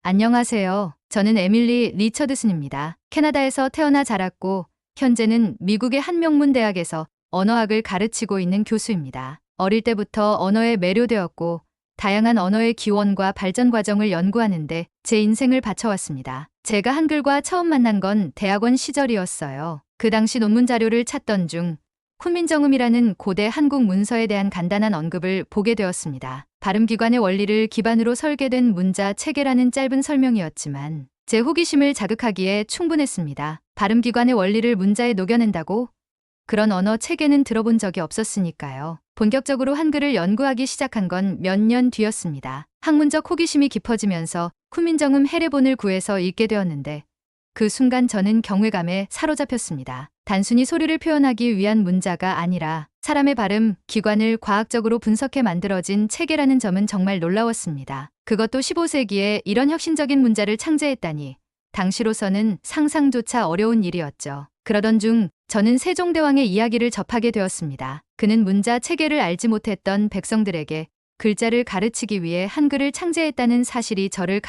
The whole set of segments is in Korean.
안녕하세요. 저는 에밀리 리처드슨입니다. 캐나다에서 태어나 자랐고 현재는 미국의 한 명문 대학에서 언어학을 가르치고 있는 교수입니다. 어릴 때부터 언어에 매료되었고 다양한 언어의 기원과 발전 과정을 연구하는데 제 인생을 바쳐왔습니다. 제가 한글과 처음 만난 건 대학원 시절이었어요. 그 당시 논문 자료를 찾던 중 훈민정음이라는 고대 한국 문서에 대한 간단한 언급을 보게 되었습니다. 발음기관의 원리를 기반으로 설계된 문자 체계라는 짧은 설명이었지만 제 호기심을 자극하기에 충분했습니다. 발음기관의 원리를 문자에 녹여낸다고? 그런 언어 체계는 들어본 적이 없었으니까요. 본격적으로 한글을 연구하기 시작한 건 몇 년 뒤였습니다. 학문적 호기심이 깊어지면서 훈민정음 해례본을 구해서 읽게 되었는데 그 순간 저는 경외감에 사로잡혔습니다. 단순히 소리를 표현하기 위한 문자가 아니라 사람의 발음, 기관을 과학적으로 분석해 만들어진 체계라는 점은 정말 놀라웠습니다. 그것도 15세기에 이런 혁신적인 문자를 창제했다니 당시로서는 상상조차 어려운 일이었죠. 그러던 중 저는 세종대왕의 이야기를 접하게 되었습니다. 그는 문자 체계를 알지 못했던 백성들에게 글자를 가르치기 위해 한글을 창제했다는 사실이 저를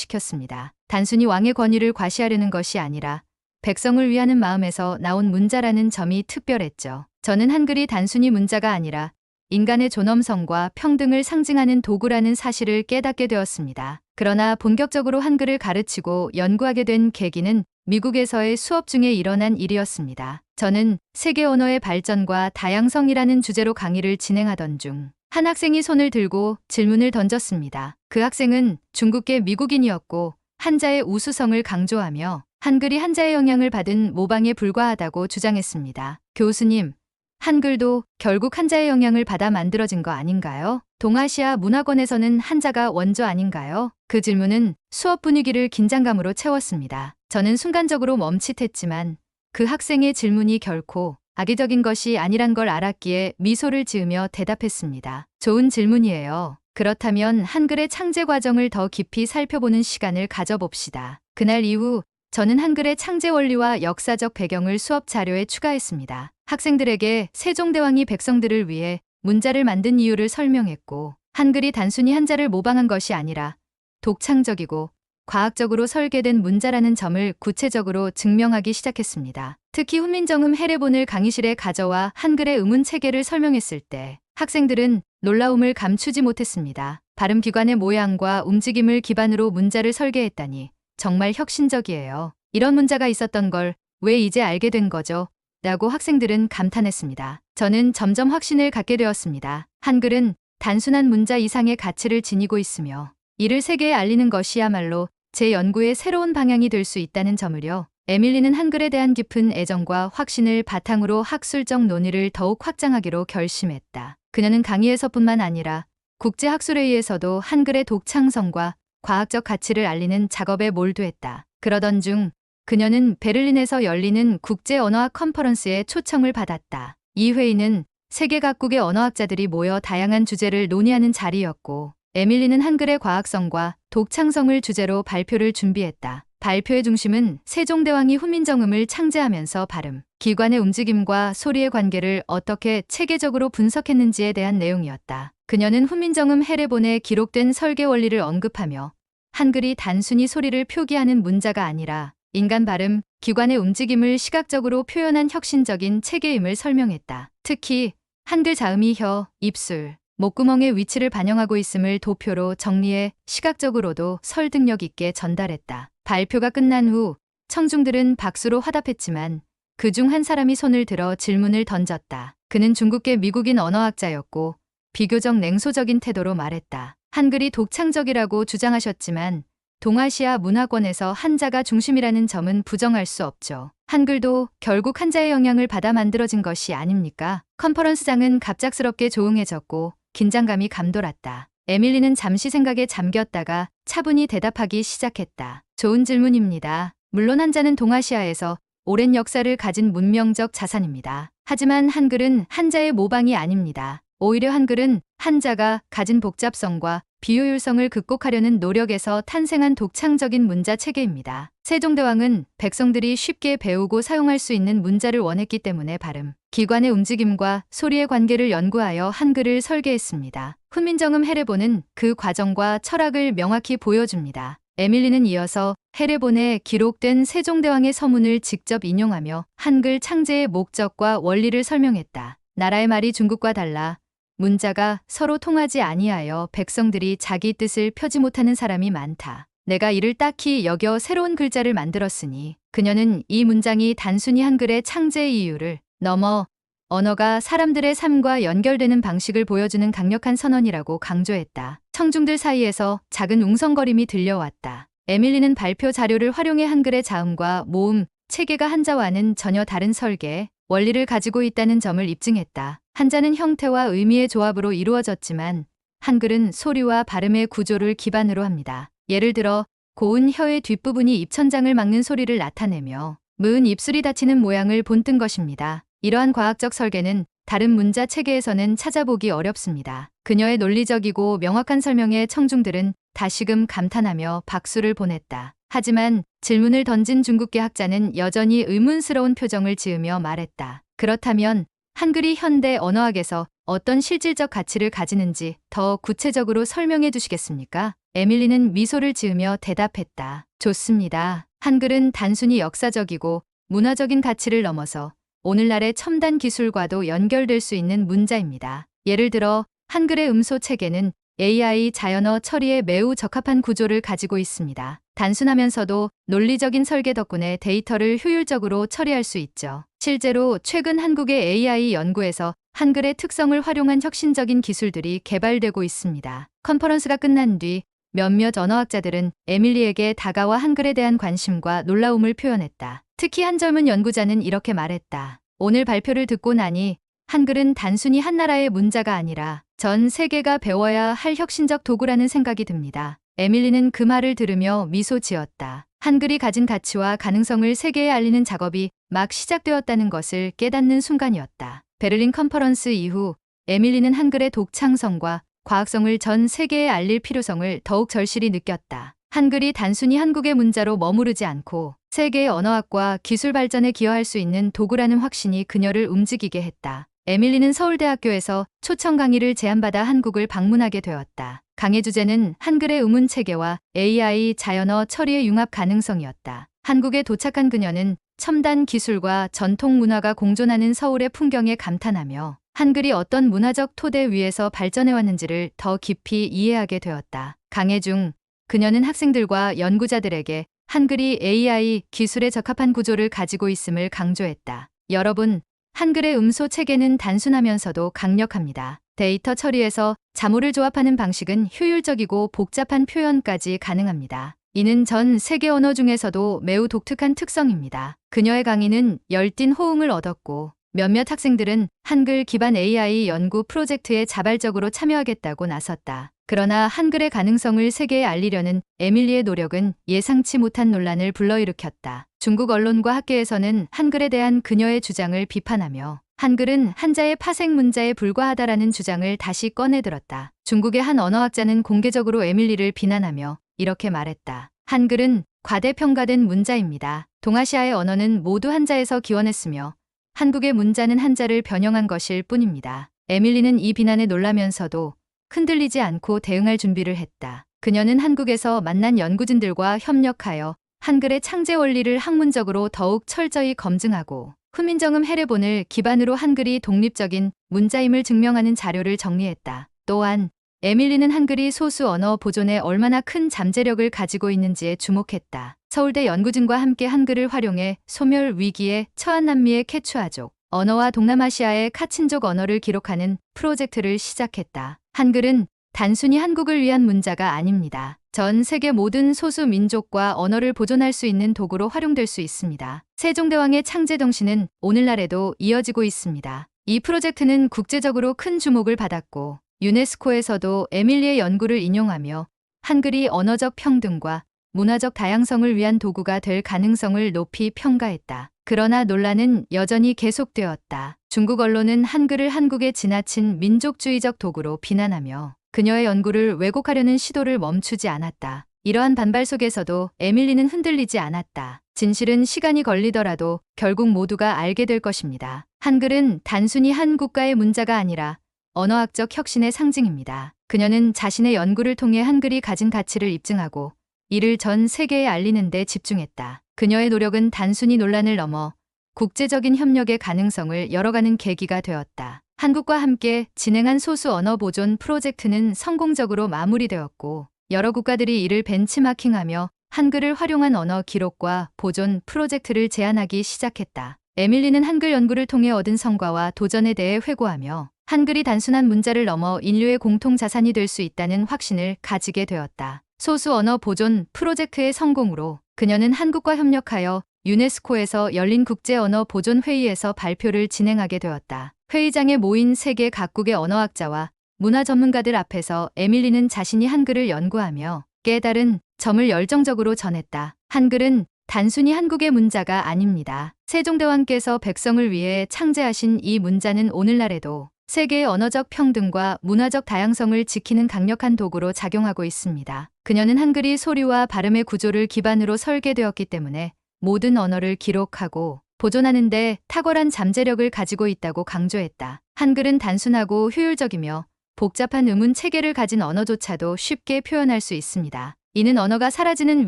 감동시켰습니다. 단순히 왕의 권위를 과시하려는 것이 아니라 백성을 위하는 마음에서 나온 문자라는 점이 특별했죠. 저는 한글이 단순히 문자가 아니라 인간의 존엄성과 평등을 상징하는 도구라는 사실을 깨닫게 되었습니다. 그러나 본격적으로 한글을 가르치고 연구하게 된 계기는 미국에서의 수업 중에 일어난 일이었습니다. 저는 세계 언어의 발전과 다양성이라는 주제로 강의를 진행하던 중 한 학생이 손을 들고 질문을 던졌습니다. 그 학생은 중국계 미국인이었고 한자의 우수성을 강조하며 한글이 한자의 영향을 받은 모방에 불과하다고 주장했습니다. 교수님, 한글도 결국 한자의 영향을 받아 만들어진 거 아닌가요? 동아시아 문화권에서는 한자가 원조 아닌가요? 그 질문은 수업 분위기를 긴장감으로 채웠습니다. 저는 순간적으로 멈칫했지만 그 학생의 질문이 결코 악의적인 것이 아니란 걸 알았기에 미소를 지으며 대답했습니다. 좋은 질문이에요. 그렇다면 한글의 창제 과정을 더 깊이 살펴보는 시간을 가져봅시다. 그날 이후 저는 한글의 창제 원리와 역사적 배경을 수업 자료에 추가했습니다. 학생들에게 세종대왕이 백성들을 위해 문자를 만든 이유를 설명했고 한글이 단순히 한자를 모방한 것이 아니라 독창적이고 과학적으로 설계된 문자라는 점을 구체적으로 증명하기 시작했습니다. 특히 훈민정음 해례본을 강의실에 가져와 한글의 음운 체계를 설명했을 때 학생들은 놀라움을 감추지 못했습니다. 발음기관의 모양과 움직임을 기반으로 문자를 설계했다니 정말 혁신적이에요. 이런 문자가 있었던 걸 왜 이제 알게 된 거죠? 라고 학생들은 감탄했습니다. 저는 점점 확신을 갖게 되었습니다. 한글은 단순한 문자 이상의 가치를 지니고 있으며 이를 세계에 알리는 것이야말로 제 연구의 새로운 방향이 될 수 있다는 점을요. 에밀리는 한글에 대한 깊은 애정과 확신을 바탕으로 학술적 논의를 더욱 확장하기로 결심했다. 그녀는 강의에서뿐만 아니라 국제학술회의에서도 한글의 독창성과 과학적 가치를 알리는 작업에 몰두했다. 그러던 중 그녀는 베를린에서 열리는 국제언어학 컨퍼런스에 초청을 받았다. 이 회의는 세계 각국의 언어학자들이 모여 다양한 주제를 논의하는 자리였고 에밀리는 한글의 과학성과 독창성을 주제로 발표를 준비했다. 발표의 중심은 세종대왕이 훈민정음을 창제하면서 발음, 기관의 움직임과 소리의 관계를 어떻게 체계적으로 분석했는지에 대한 내용이었다. 그녀는 훈민정음 해례본에 기록된 설계 원리를 언급하며 한글이 단순히 소리를 표기하는 문자가 아니라 인간 발음, 기관의 움직임을 시각적으로 표현한 혁신적인 체계임을 설명했다. 특히 한글 자음이 혀, 입술, 목구멍의 위치를 반영하고 있음을 도표로 정리해 시각적으로도 설득력 있게 전달했다. 발표가 끝난 후 청중들은 박수로 화답했지만 그중 한 사람이 손을 들어 질문을 던졌다. 그는 중국계 미국인 언어학자였고 비교적 냉소적인 태도로 말했다. 한글이 독창적이라고 주장하셨지만 동아시아 문화권에서 한자가 중심이라는 점은 부정할 수 없죠. 한글도 결국 한자의 영향을 받아 만들어진 것이 아닙니까? 컨퍼런스장은 갑작스럽게 조용해졌고 긴장감이 감돌았다. 에밀리는 잠시 생각에 잠겼다가 차분히 대답하기 시작했다. 좋은 질문입니다. 물론 한자는 동아시아에서 오랜 역사를 가진 문명적 자산입니다. 하지만 한글은 한자의 모방이 아닙니다. 오히려 한글은 한자가 가진 복잡성과 비효율성을 극복하려는 노력에서 탄생한 독창적인 문자 체계입니다. 세종대왕은 백성들이 쉽게 배우고 사용할 수 있는 문자를 원했기 때문에 발음, 기관의 움직임과 소리의 관계를 연구하여 한글을 설계했습니다. 훈민정음 해례본은 그 과정과 철학을 명확히 보여줍니다. 에밀리는 이어서 헤레본에 기록된 세종대왕의 서문을 직접 인용하며 한글 창제의 목적과 원리를 설명했다. 나라의 말이 중국과 달라 문자가 서로 통하지 아니하여 백성들이 자기 뜻을 펴지 못하는 사람이 많다. 내가 이를 딱히 여겨 새로운 글자를 만들었으니 그녀는 이 문장이 단순히 한글의 창제의 이유를 넘어 언어가 사람들의 삶과 연결되는 방식을 보여주는 강력한 선언이라고 강조했다. 청중들 사이에서 작은 웅성거림이 들려왔다. 에밀리는 발표 자료를 활용해 한글의 자음과 모음, 체계가 한자와는 전혀 다른 설계, 원리를 가지고 있다는 점을 입증했다. 한자는 형태와 의미의 조합으로 이루어졌지만 한글은 소리와 발음의 구조를 기반으로 합니다. 예를 들어 고운 혀의 뒷부분이 입천장을 막는 소리를 나타내며 무은 입술이 닫히는 모양을 본뜬 것입니다. 이러한 과학적 설계는 다른 문자 체계에서는 찾아보기 어렵습니다. 그녀의 논리적이고 명확한 설명에 청중들은 다시금 감탄하며 박수를 보냈다. 하지만 질문을 던진 중국계 학자는 여전히 의문스러운 표정을 지으며 말했다. 그렇다면 한글이 현대 언어학에서 어떤 실질적 가치를 가지는지 더 구체적으로 설명해 주시겠습니까? 에밀리는 미소를 지으며 대답했다. 좋습니다. 한글은 단순히 역사적이고 문화적인 가치를 넘어서 오늘날의 첨단 기술과도 연결될 수 있는 문자입니다. 예를 들어 한글의 음소 체계는 AI 자연어 처리에 매우 적합한 구조를 가지고 있습니다. 단순하면서도 논리적인 설계 덕분에 데이터를 효율적으로 처리할 수 있죠. 실제로 최근 한국의 AI 연구에서 한글의 특성을 활용한 혁신적인 기술들이 개발되고 있습니다. 컨퍼런스가 끝난 뒤 몇몇 언어학자들은 에밀리에게 다가와 한글에 대한 관심과 놀라움을 표현했다. 특히 한 젊은 연구자는 이렇게 말했다. 오늘 발표를 듣고 나니 한글은 단순히 한 나라의 문자가 아니라 전 세계가 배워야 할 혁신적 도구라는 생각이 듭니다. 에밀리는 그 말을 들으며 미소 지었다. 한글이 가진 가치와 가능성을 세계에 알리는 작업이 막 시작되었다는 것을 깨닫는 순간이었다. 베를린 컨퍼런스 이후 에밀리는 한글의 독창성과 과학성을 전 세계에 알릴 필요성을 더욱 절실히 느꼈다. 한글이 단순히 한국의 문자로 머무르지 않고 세계의 언어학과 기술 발전에 기여할 수 있는 도구라는 확신이 그녀를 움직이게 했다. 에밀리는 서울대학교에서 초청 강의를 제안받아 한국을 방문하게 되었다. 강의 주제는 한글의 의문 체계와 AI 자연어 처리의 융합 가능성이었다. 한국에 도착한 그녀는 첨단 기술과 전통 문화가 공존하는 서울의 풍경에 감탄하며 한글이 어떤 문화적 토대 위에서 발전해왔는지를 더 깊이 이해하게 되었다. 강의 중 그녀는 학생들과 연구자들에게 한글이 AI 기술에 적합한 구조를 가지고 있음을 강조했다. 여러분, 한글의 음소 체계는 단순하면서도 강력합니다. 데이터 처리에서 자모를 조합하는 방식은 효율적이고 복잡한 표현까지 가능합니다. 이는 전 세계 언어 중에서도 매우 독특한 특성입니다. 그녀의 강의는 열띤 호응을 얻었고 몇몇 학생들은 한글 기반 AI 연구 프로젝트에 자발적으로 참여하겠다고 나섰다. 그러나 한글의 가능성을 세계에 알리려는 에밀리의 노력은 예상치 못한 논란을 불러일으켰다. 중국 언론과 학계에서는 한글에 대한 그녀의 주장을 비판하며 한글은 한자의 파생 문자에 불과하다라는 주장을 다시 꺼내들었다. 중국의 한 언어학자는 공개적으로 에밀리를 비난하며 이렇게 말했다. 한글은 과대평가된 문자입니다. 동아시아의 언어는 모두 한자에서 기원했으며 한국의 문자는 한자를 변형한 것일 뿐입니다. 에밀리는 이 비난에 놀라면서도 흔들리지 않고 대응할 준비를 했다. 그녀는 한국에서 만난 연구진들과 협력하여 한글의 창제 원리를 학문적으로 더욱 철저히 검증하고 훈민정음 헤레본을 기반으로 한글이 독립적인 문자임을 증명하는 자료를 정리했다. 또한 에밀리는 한글이 소수 언어 보존에 얼마나 큰 잠재력을 가지고 있는지에 주목했다. 서울대 연구진과 함께 한글을 활용해 소멸 위기에 처한 남미의 케추아족, 언어와 동남아시아의 카친족 언어를 기록하는 프로젝트를 시작했다. 한글은 단순히 한국을 위한 문자가 아닙니다. 전 세계 모든 소수 민족과 언어를 보존할 수 있는 도구로 활용될 수 있습니다. 세종대왕의 창제 정신은 오늘날에도 이어지고 있습니다. 이 프로젝트는 국제적으로 큰 주목을 받았고 유네스코에서도 에밀리의 연구를 인용하며 한글이 언어적 평등과 문화적 다양성을 위한 도구가 될 가능성을 높이 평가했다. 그러나 논란은 여전히 계속되었다. 중국 언론은 한글을 한국의 지나친 민족주의적 도구로 비난하며 그녀의 연구를 왜곡하려는 시도를 멈추지 않았다. 이러한 반발 속에서도 에밀리는 흔들리지 않았다. 진실은 시간이 걸리더라도 결국 모두가 알게 될 것입니다. 한글은 단순히 한 국가의 문자가 아니라 언어학적 혁신의 상징입니다. 그녀는 자신의 연구를 통해 한글이 가진 가치를 입증하고 이를 전 세계에 알리는 데 집중했다. 그녀의 노력은 단순히 논란을 넘어 국제적인 협력의 가능성을 열어가는 계기가 되었다. 한국과 함께 진행한 소수 언어 보존 프로젝트는 성공적으로 마무리되었고 여러 국가들이 이를 벤치마킹하며 한글을 활용한 언어 기록과 보존 프로젝트를 제안하기 시작했다. 에밀리는 한글 연구를 통해 얻은 성과와 도전에 대해 회고하며 한글이 단순한 문자를 넘어 인류의 공통 자산이 될 수 있다는 확신을 가지게 되었다. 소수 언어 보존 프로젝트의 성공으로 그녀는 한국과 협력하여 유네스코에서 열린 국제 언어 보존 회의에서 발표를 진행하게 되었다. 회의장에 모인 세계 각국의 언어학자와 문화 전문가들 앞에서 에밀리는 자신이 한글을 연구하며 깨달은 점을 열정적으로 전했다. 한글은 단순히 한국의 문자가 아닙니다. 세종대왕께서 백성을 위해 창제하신 이 문자는 오늘날에도 세계의 언어적 평등과 문화적 다양성을 지키는 강력한 도구로 작용하고 있습니다. 그녀는 한글이 소리와 발음의 구조를 기반으로 설계되었기 때문에 모든 언어를 기록하고 보존하는 데 탁월한 잠재력을 가지고 있다고 강조했다. 한글은 단순하고 효율적이며 복잡한 음운 체계를 가진 언어조차도 쉽게 표현할 수 있습니다. 이는 언어가 사라지는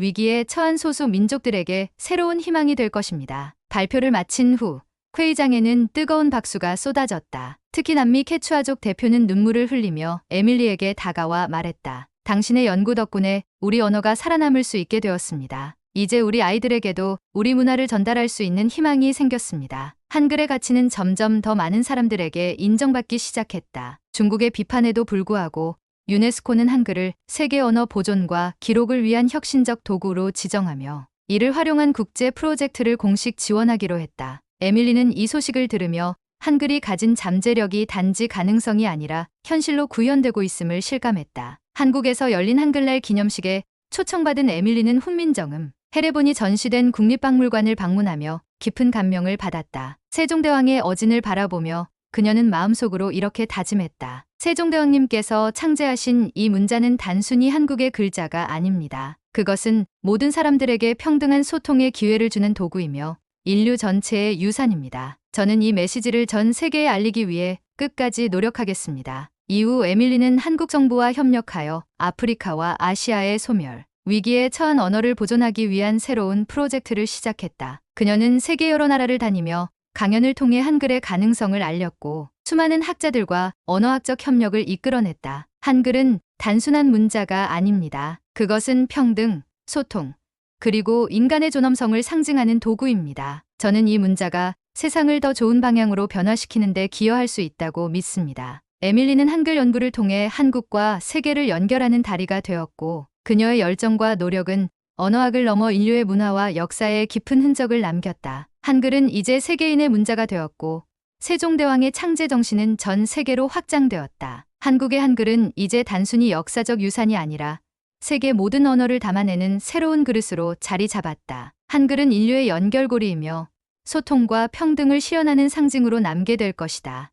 위기에 처한 소수 민족들에게 새로운 희망이 될 것입니다. 발표를 마친 후 회의장에는 뜨거운 박수가 쏟아졌다. 특히 남미 케추아족 대표는 눈물을 흘리며 에밀리에게 다가와 말했다. 당신의 연구 덕분에 우리 언어가 살아남을 수 있게 되었습니다. 이제 우리 아이들에게도 우리 문화를 전달할 수 있는 희망이 생겼습니다. 한글의 가치는 점점 더 많은 사람들에게 인정받기 시작했다. 중국의 비판에도 불구하고 유네스코는 한글을 세계 언어 보존과 기록을 위한 혁신적 도구로 지정하며 이를 활용한 국제 프로젝트를 공식 지원하기로 했다. 에밀리는 이 소식을 들으며 한글이 가진 잠재력이 단지 가능성이 아니라 현실로 구현되고 있음을 실감했다. 한국에서 열린 한글날 기념식에 초청받은 에밀리는 훈민정음, 해례본이 전시된 국립박물관을 방문하며 깊은 감명을 받았다. 세종대왕의 어진을 바라보며 그녀는 마음속으로 이렇게 다짐했다. 세종대왕님께서 창제하신 이 문자는 단순히 한국의 글자가 아닙니다. 그것은 모든 사람들에게 평등한 소통의 기회를 주는 도구이며 인류 전체의 유산입니다. 저는 이 메시지를 전 세계에 알리기 위해 끝까지 노력하겠습니다. 이후 에밀리는 한국 정부와 협력하여 아프리카와 아시아의 소멸, 위기에 처한 언어를 보존하기 위한 새로운 프로젝트를 시작했다. 그녀는 세계 여러 나라를 다니며 강연을 통해 한글의 가능성을 알렸고 수많은 학자들과 언어학적 협력을 이끌어냈다. 한글은 단순한 문자가 아닙니다. 그것은 평등, 소통, 그리고 인간의 존엄성을 상징하는 도구입니다. 저는 이 문자가 세상을 더 좋은 방향으로 변화시키는 데 기여할 수 있다고 믿습니다. 에밀리는 한글 연구를 통해 한국과 세계를 연결하는 다리가 되었고 그녀의 열정과 노력은 언어학을 넘어 인류의 문화와 역사에 깊은 흔적을 남겼다. 한글은 이제 세계인의 문자가 되었고 세종대왕의 창제 정신은 전 세계로 확장되었다. 한국의 한글은 이제 단순히 역사적 유산이 아니라 세계 모든 언어를 담아내는 새로운 그릇으로 자리 잡았다. 한글은 인류의 연결고리이며 소통과 평등을 실현하는 상징으로 남게 될 것이다.